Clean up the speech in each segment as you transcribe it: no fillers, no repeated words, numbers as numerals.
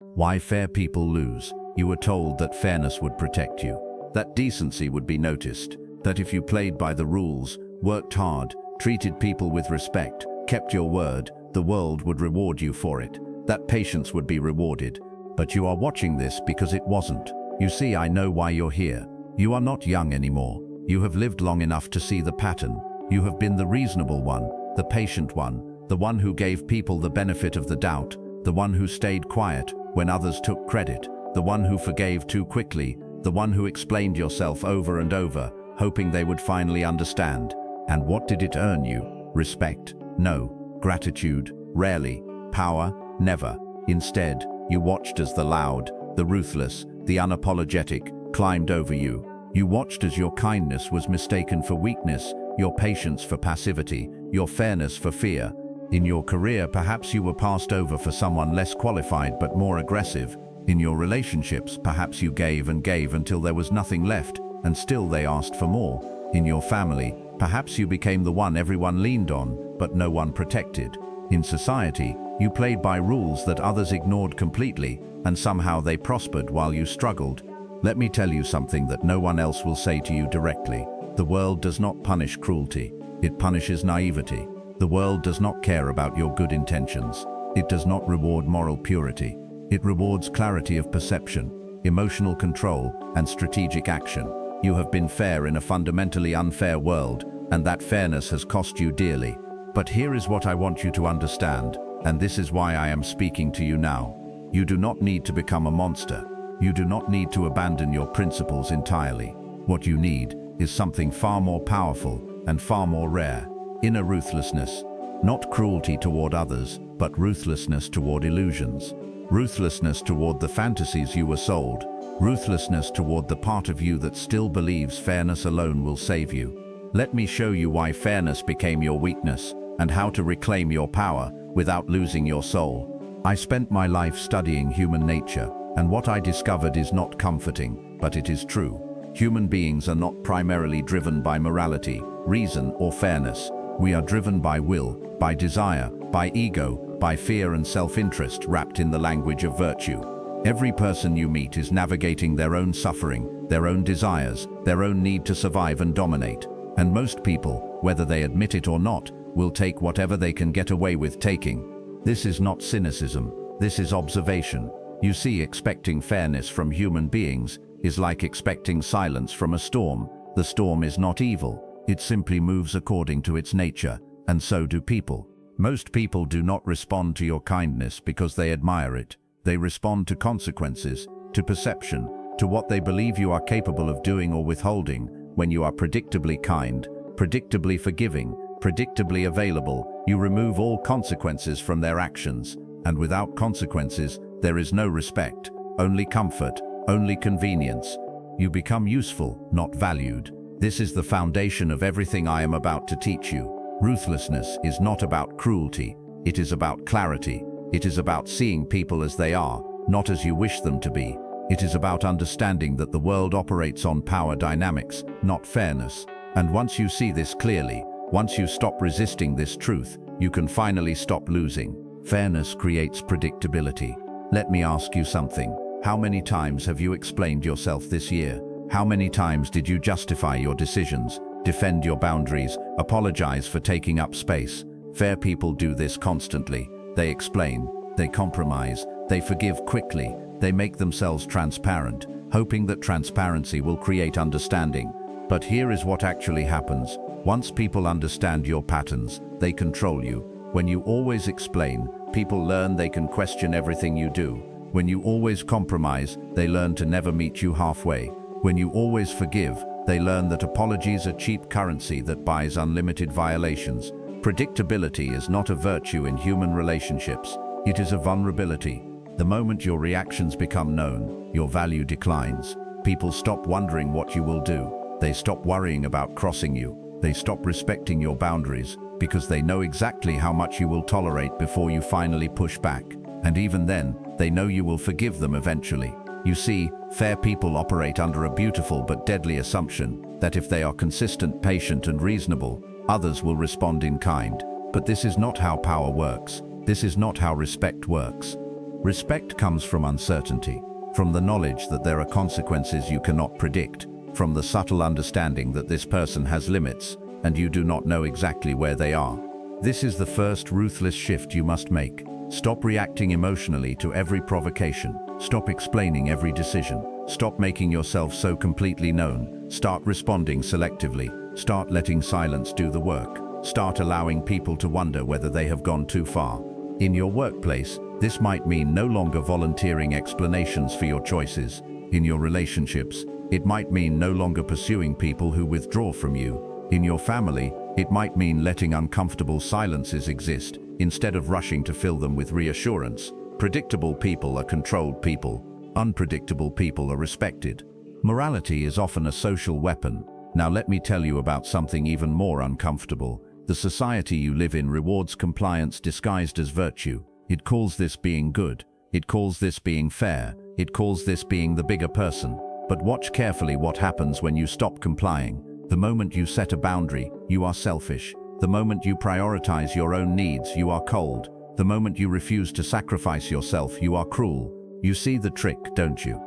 Why fair people lose. You were told that fairness would protect you, that decency would be noticed, that if you played by the rules, worked hard, treated people with respect, kept your word, the world would reward you for it, that patience would be rewarded. But you are watching this because it wasn't. You see, I know why you're here. You are not young anymore. You have lived long enough to see the pattern. You have been the reasonable one, the patient one, the one who gave people the benefit of the doubt, the one who stayed quiet when others took credit, the one who forgave too quickly, the one who explained yourself over and over, hoping they would finally understand. And what did it earn you? Respect? No. Gratitude? Rarely. Power? Never. Instead, you watched as the loud, the ruthless, the unapologetic climbed over you. You watched as your kindness was mistaken for weakness, your patience for passivity, your fairness for fear. In your career, perhaps you were passed over for someone less qualified but more aggressive. In your relationships, perhaps you gave and gave until there was nothing left, and still they asked for more. In your family, perhaps you became the one everyone leaned on, but no one protected. In society, you played by rules that others ignored completely, and somehow they prospered while you struggled. Let me tell you something that no one else will say to you directly. The world does not punish cruelty. It punishes naivety. The world does not care about your good intentions. It does not reward moral purity. It rewards clarity of perception, emotional control, and strategic action. You have been fair in a fundamentally unfair world, and that fairness has cost you dearly. But here is what I want you to understand, and this is why I am speaking to you now. You do not need to become a monster. You do not need to abandon your principles entirely. What you need is something far more powerful and far more rare. Inner ruthlessness. Not cruelty toward others, but ruthlessness toward illusions. Ruthlessness toward the fantasies you were sold. Ruthlessness toward the part of you that still believes fairness alone will save you. Let me show you why fairness became your weakness and how to reclaim your power without losing your soul. I spent my life studying human nature, and what I discovered is not comforting, but it is true. Human beings are not primarily driven by morality, reason, or fairness. We are driven by will, by desire, by ego, by fear and self-interest wrapped in the language of virtue. Every person you meet is navigating their own suffering, their own desires, their own need to survive and dominate. And most people, whether they admit it or not, will take whatever they can get away with taking. This is not cynicism. This is observation. You see, expecting fairness from human beings is like expecting silence from a storm. The storm is not evil. It simply moves according to its nature, and so do people. Most people do not respond to your kindness because they admire it. They respond to consequences, to perception, to what they believe you are capable of doing or withholding. When you are predictably kind, predictably forgiving, predictably available, you remove all consequences from their actions. And without consequences, there is no respect, only comfort, only convenience. You become useful, not valued. This is the foundation of everything I am about to teach you. Ruthlessness is not about cruelty. It is about clarity. It is about seeing people as they are, not as you wish them to be. It is about understanding that the world operates on power dynamics, not fairness. And once you see this clearly, once you stop resisting this truth, you can finally stop losing. Fairness creates predictability. Let me ask you something. How many times have you explained yourself this year? How many times did you justify your decisions, defend your boundaries, apologize for taking up space? Fair people do this constantly. They explain, they compromise, they forgive quickly, they make themselves transparent, hoping that transparency will create understanding. But here is what actually happens. Once people understand your patterns, they control you. When you always explain, people learn they can question everything you do. When you always compromise, they learn to never meet you halfway. When you always forgive, they learn that apologies are cheap currency that buys unlimited violations. Predictability is not a virtue in human relationships. It is a vulnerability. The moment your reactions become known, your value declines. People stop wondering what you will do. They stop worrying about crossing you. They stop respecting your boundaries because they know exactly how much you will tolerate before you finally push back. And even then, they know you will forgive them eventually. You see, fair people operate under a beautiful but deadly assumption that if they are consistent, patient, and reasonable, others will respond in kind. But this is not how power works. This is not how respect works. Respect comes from uncertainty, from the knowledge that there are consequences you cannot predict, from the subtle understanding that this person has limits, and you do not know exactly where they are. This is the first ruthless shift you must make. Stop reacting emotionally to every provocation. Stop explaining every decision. Stop making yourself so completely known. Start responding selectively. Start letting silence do the work. Start allowing people to wonder whether they have gone too far. In your workplace, this might mean no longer volunteering explanations for your choices. In your relationships, it might mean no longer pursuing people who withdraw from you. In your family, it might mean letting uncomfortable silences exist, instead of rushing to fill them with reassurance. Predictable people are controlled people. Unpredictable people are respected. Morality is often a social weapon. Now let me tell you about something even more uncomfortable. The society you live in rewards compliance disguised as virtue. It calls this being good. It calls this being fair. It calls this being the bigger person. But watch carefully what happens when you stop complying. The moment you set a boundary, you are selfish. The moment you prioritize your own needs, you are cold. The moment you refuse to sacrifice yourself, you are cruel. You see the trick, don't you?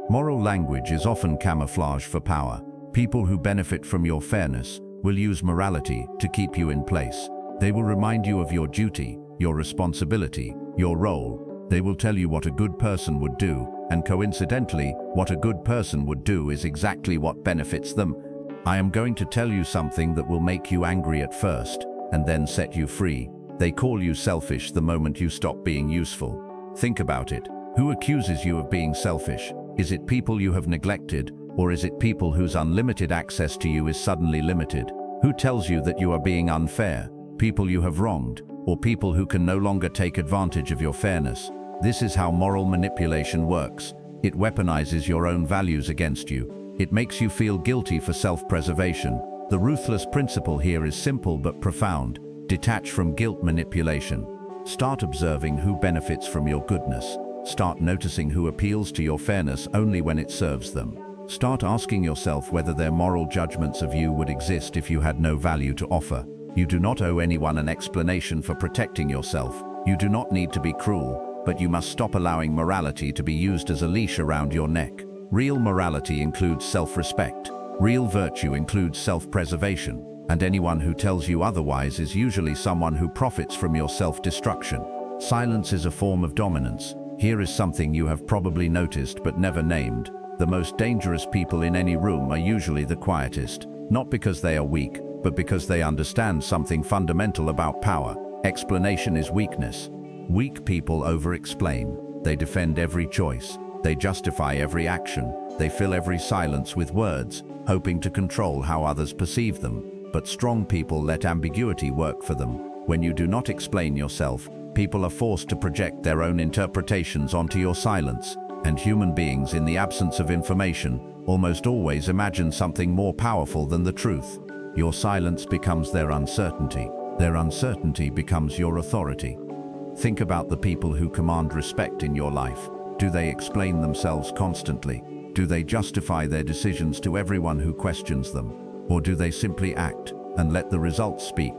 Moral language is often camouflage for power. People who benefit from your fairness will use morality to keep you in place. They will remind you of your duty, your responsibility, your role. They will tell you what a good person would do, and coincidentally, what a good person would do is exactly what benefits them. I am going to tell you something that will make you angry at first, and then set you free. They call you selfish the moment you stop being useful. Think about it. Who accuses you of being selfish? Is it people you have neglected, or is it people whose unlimited access to you is suddenly limited? Who tells you that you are being unfair? People you have wronged, or people who can no longer take advantage of your fairness? This is how moral manipulation works. It weaponizes your own values against you. It makes you feel guilty for self-preservation. The ruthless principle here is simple but profound. Detach from guilt manipulation. Start observing who benefits from your goodness. Start noticing who appeals to your fairness only when it serves them. Start asking yourself whether their moral judgments of you would exist if you had no value to offer. You do not owe anyone an explanation for protecting yourself. You do not need to be cruel, but you must stop allowing morality to be used as a leash around your neck. Real morality includes self-respect. Real virtue includes self-preservation. And anyone who tells you otherwise is usually someone who profits from your self-destruction. Silence is a form of dominance. Here is something you have probably noticed but never named. The most dangerous people in any room are usually the quietest, not because they are weak, but because they understand something fundamental about power. Explanation is weakness. Weak people over-explain. They defend every choice. They justify every action. They fill every silence with words, hoping to control how others perceive them. But strong people let ambiguity work for them. When you do not explain yourself, people are forced to project their own interpretations onto your silence. And human beings, in the absence of information, almost always imagine something more powerful than the truth. Your silence becomes their uncertainty. Their uncertainty becomes your authority. Think about the people who command respect in your life. Do they explain themselves constantly? Do they justify their decisions to everyone who questions them? Or do they simply act and let the results speak?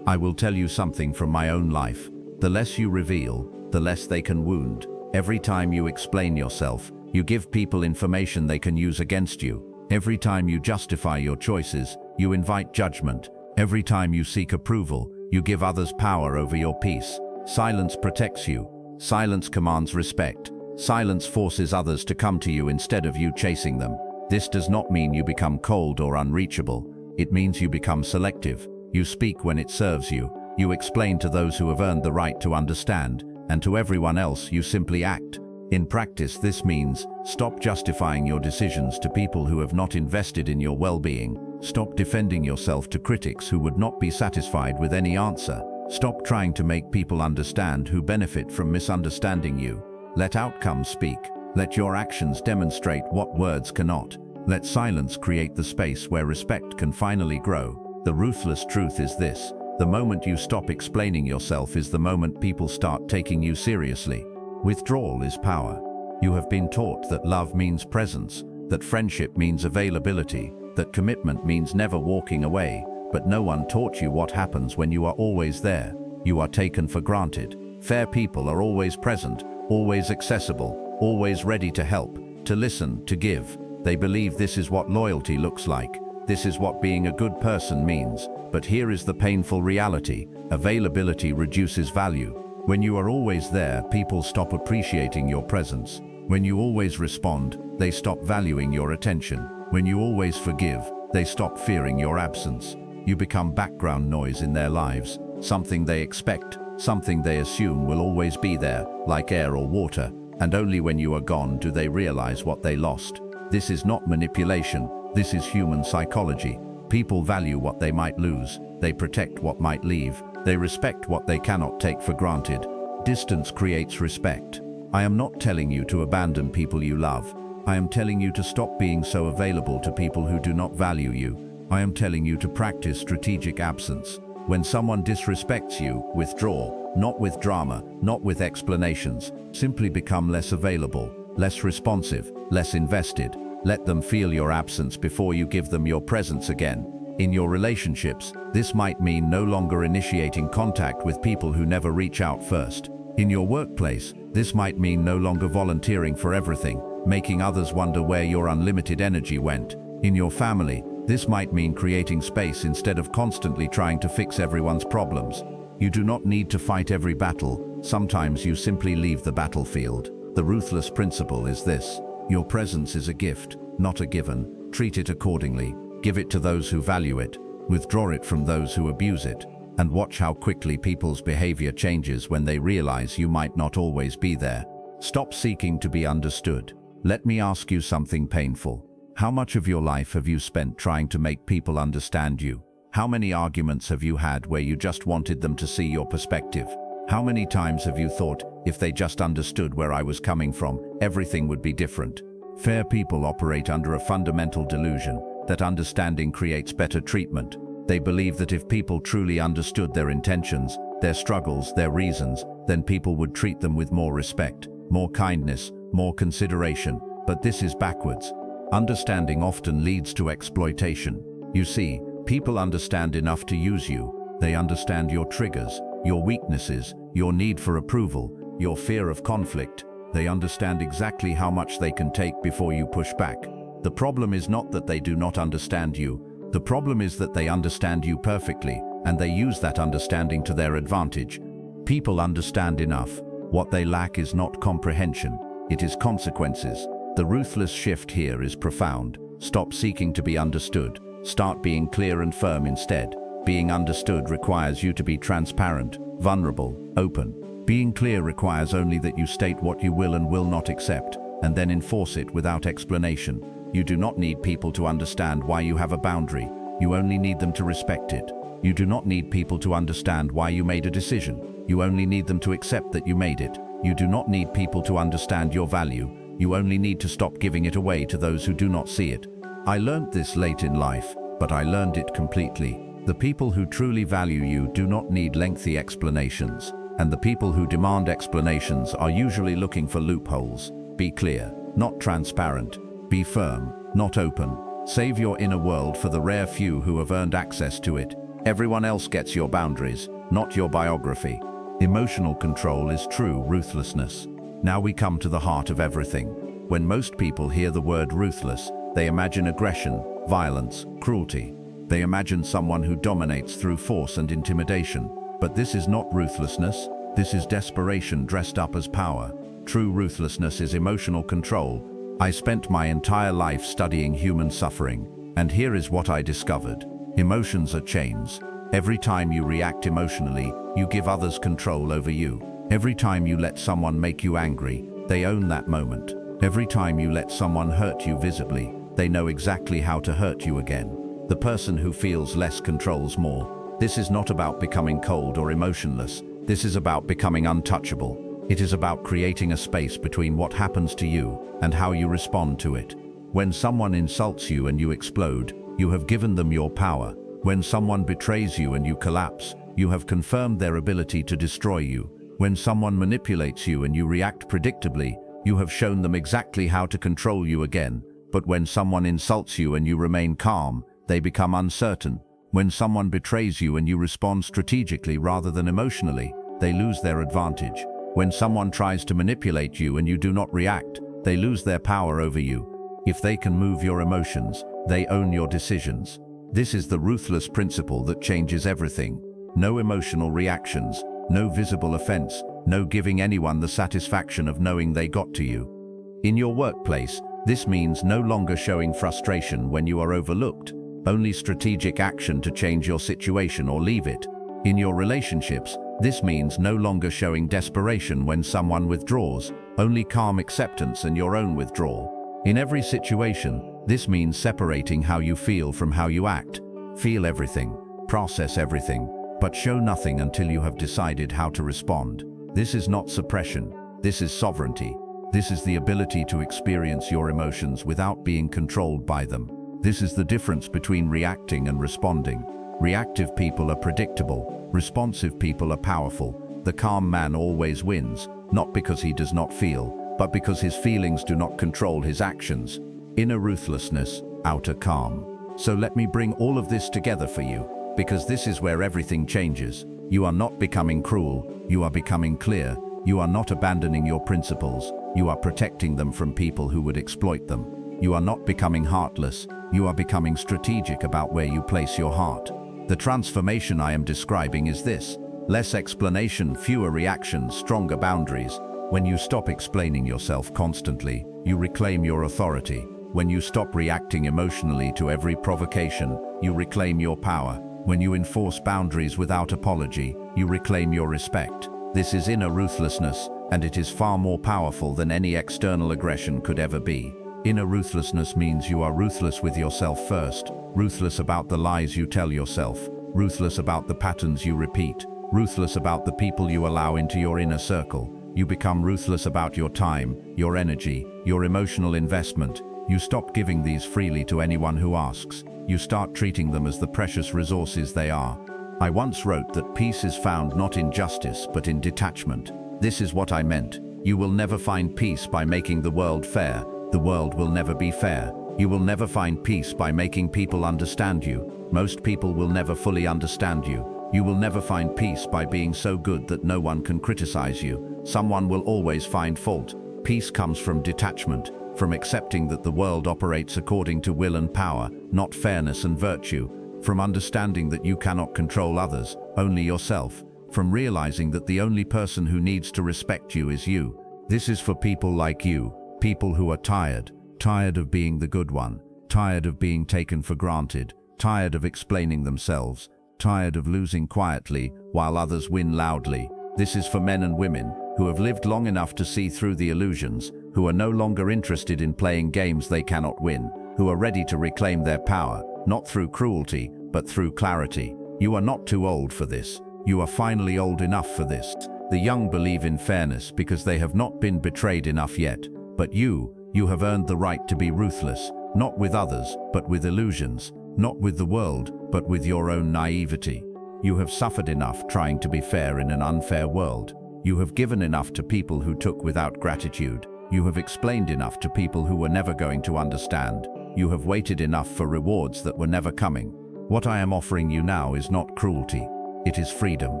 I will tell you something from my own life. The less you reveal, the less they can wound. Every time you explain yourself, you give people information they can use against you. Every time you justify your choices, you invite judgment. Every time you seek approval, you give others power over your peace. Silence protects you. Silence commands respect. Silence forces others to come to you instead of you chasing them. This does not mean you become cold or unreachable. It means you become selective. You speak when it serves you. You explain to those who have earned the right to understand, and to everyone else you simply act. In practice, this means stop justifying your decisions to people who have not invested in your well-being. Stop defending yourself to critics who would not be satisfied with any answer. Stop trying to make people understand who benefit from misunderstanding you. Let outcomes speak. Let your actions demonstrate what words cannot. Let silence create the space where respect can finally grow. The ruthless truth is this: the moment you stop explaining yourself is the moment people start taking you seriously. Withdrawal is power. You have been taught that love means presence, that friendship means availability, that commitment means never walking away, but no one taught you what happens when you are always there. You are taken for granted. Fair people are always present, always accessible, always ready to help, to listen, to give. They believe this is what loyalty looks like. This is what being a good person means. But here is the painful reality. Availability reduces value. When you are always there, people stop appreciating your presence. When you always respond, they stop valuing your attention. When you always forgive, they stop fearing your absence. You become background noise in their lives, something they expect, something they assume will always be there, like air or water, and only when you are gone do they realize what they lost. This is not manipulation, this is human psychology. People value what they might lose, they protect what might leave, they respect what they cannot take for granted. Distance creates respect. I am not telling you to abandon people you love. I am telling you to stop being so available to people who do not value you. I am telling you to practice strategic absence. When someone disrespects you, withdraw, not with drama, not with explanations. Simply become less available, less responsive, less invested. Let them feel your absence before you give them your presence again. In your relationships, this might mean no longer initiating contact with people who never reach out first. In your workplace, this might mean no longer volunteering for everything, making others wonder where your unlimited energy went. In your family, this might mean creating space instead of constantly trying to fix everyone's problems. You do not need to fight every battle. Sometimes you simply leave the battlefield. The ruthless principle is this: your presence is a gift, not a given. Treat it accordingly. Give it to those who value it. Withdraw it from those who abuse it. And watch how quickly people's behavior changes when they realize you might not always be there. Stop seeking to be understood. Let me ask you something painful. How much of your life have you spent trying to make people understand you? How many arguments have you had where you just wanted them to see your perspective? How many times have you thought, if they just understood where I was coming from, everything would be different? Fair people operate under a fundamental delusion that understanding creates better treatment. They believe that if people truly understood their intentions, their struggles, their reasons, then people would treat them with more respect, more kindness, more consideration. But this is backwards. Understanding often leads to exploitation. You see, people understand enough to use you. They understand your triggers, your weaknesses, your need for approval, your fear of conflict. They understand exactly how much they can take before you push back. The problem is not that they do not understand you. The problem is that they understand you perfectly, and they use that understanding to their advantage. People understand enough. What they lack is not comprehension, it is consequences. The ruthless shift here is profound. Stop seeking to be understood. Start being clear and firm instead. Being understood requires you to be transparent, vulnerable, open. Being clear requires only that you state what you will and will not accept, and then enforce it without explanation. You do not need people to understand why you have a boundary. You only need them to respect it. You do not need people to understand why you made a decision. You only need them to accept that you made it. You do not need people to understand your value. You only need to stop giving it away to those who do not see it. I learned this late in life, but I learned it completely. The people who truly value you do not need lengthy explanations, and the people who demand explanations are usually looking for loopholes. Be clear, not transparent. Be firm, not open. Save your inner world for the rare few who have earned access to it. Everyone else gets your boundaries, not your biography. Emotional control is true ruthlessness. Now we come to the heart of everything. When most people hear the word ruthless, they imagine aggression, violence, cruelty. They imagine someone who dominates through force and intimidation. But this is not ruthlessness. This is desperation dressed up as power. True ruthlessness is emotional control. I spent my entire life studying human suffering, and here is what I discovered. Emotions are chains. Every time you react emotionally, you give others control over you. Every time you let someone make you angry, they own that moment. Every time you let someone hurt you visibly, they know exactly how to hurt you again. The person who feels less controls more. This is not about becoming cold or emotionless. This is about becoming untouchable. It is about creating a space between what happens to you and how you respond to it. When someone insults you and you explode, you have given them your power. When someone betrays you and you collapse, you have confirmed their ability to destroy you. When someone manipulates you and you react predictably, you have shown them exactly how to control you again. But when someone insults you and you remain calm, they become uncertain. When someone betrays you and you respond strategically rather than emotionally, they lose their advantage. When someone tries to manipulate you and you do not react, they lose their power over you. If they can move your emotions, they own your decisions. This is the ruthless principle that changes everything. No emotional reactions, no visible offense, no giving anyone the satisfaction of knowing they got to you. In your workplace, this means no longer showing frustration when you are overlooked, only strategic action to change your situation or leave it. In your relationships, this means no longer showing desperation when someone withdraws, only calm acceptance and your own withdrawal. In every situation, this means separating how you feel from how you act. Feel everything, process everything, but show nothing until you have decided how to respond. This is not suppression, this is sovereignty. This is the ability to experience your emotions without being controlled by them. This is the difference between reacting and responding. Reactive people are predictable, responsive people are powerful. The calm man always wins, not because he does not feel, but because his feelings do not control his actions. Inner ruthlessness, outer calm. So let me bring all of this together for you, because this is where everything changes. You are not becoming cruel, you are becoming clear. You are not abandoning your principles, you are protecting them from people who would exploit them. You are not becoming heartless, you are becoming strategic about where you place your heart. The transformation I am describing is this: less explanation, fewer reactions, stronger boundaries. When you stop explaining yourself constantly, you reclaim your authority. When you stop reacting emotionally to every provocation, you reclaim your power. When you enforce boundaries without apology, you reclaim your respect. This is inner ruthlessness, and it is far more powerful than any external aggression could ever be. Inner ruthlessness means you are ruthless with yourself first, ruthless about the lies you tell yourself, ruthless about the patterns you repeat, ruthless about the people you allow into your inner circle. You become ruthless about your time, your energy, your emotional investment. You stop giving these freely to anyone who asks. You start treating them as the precious resources they are. I once wrote that peace is found not in justice, but in detachment. This is what I meant. You will never find peace by making the world fair. The world will never be fair. You will never find peace by making people understand you. Most people will never fully understand you. You will never find peace by being so good that no one can criticize you. Someone will always find fault. Peace comes from detachment, from accepting that the world operates according to will and power, not fairness and virtue. From understanding that you cannot control others, only yourself. From realizing that the only person who needs to respect you is you. This is for people like you, people who are tired of being the good one, tired of being taken for granted, tired of explaining themselves, tired of losing quietly while others win loudly. This is for men and women who have lived long enough to see through the illusions, who are no longer interested in playing games they cannot win, who are ready to reclaim their power, not through cruelty, but through clarity. You are not too old for this. You are finally old enough for this. The young believe in fairness because they have not been betrayed enough yet. But you have earned the right to be ruthless, not with others, but with illusions, not with the world, but with your own naivety. You have suffered enough trying to be fair in an unfair world. You have given enough to people who took without gratitude. You have explained enough to people who were never going to understand. You have waited enough for rewards that were never coming. What I am offering you now is not cruelty. It is freedom.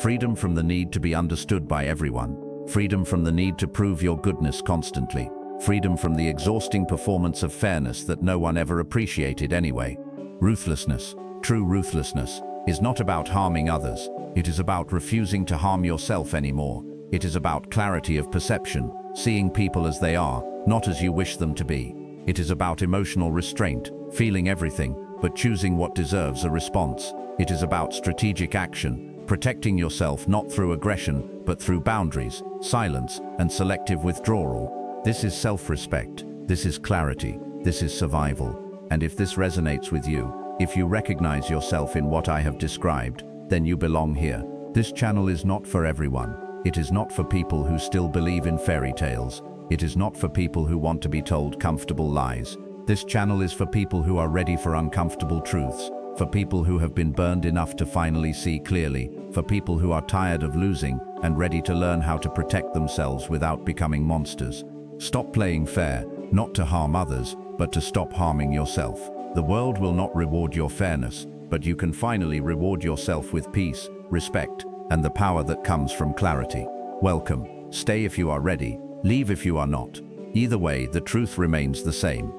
Freedom from the need to be understood by everyone. Freedom from the need to prove your goodness constantly. Freedom from the exhausting performance of fairness that no one ever appreciated anyway. Ruthlessness, true ruthlessness, is not about harming others. It is about refusing to harm yourself anymore. It is about clarity of perception, seeing people as they are, not as you wish them to be. It is about emotional restraint, feeling everything, but choosing what deserves a response. It is about strategic action, protecting yourself not through aggression, but through boundaries, silence, and selective withdrawal. This is self-respect. This is clarity. This is survival. And if this resonates with you, if you recognize yourself in what I have described, then you belong here. This channel is not for everyone. It is not for people who still believe in fairy tales. It is not for people who want to be told comfortable lies. This channel is for people who are ready for uncomfortable truths, for people who have been burned enough to finally see clearly, for people who are tired of losing and ready to learn how to protect themselves without becoming monsters. Stop playing fair, not to harm others, but to stop harming yourself. The world will not reward your fairness, but you can finally reward yourself with peace, respect, and the power that comes from clarity. Welcome. Stay if you are ready, leave if you are not. Either way, the truth remains the same.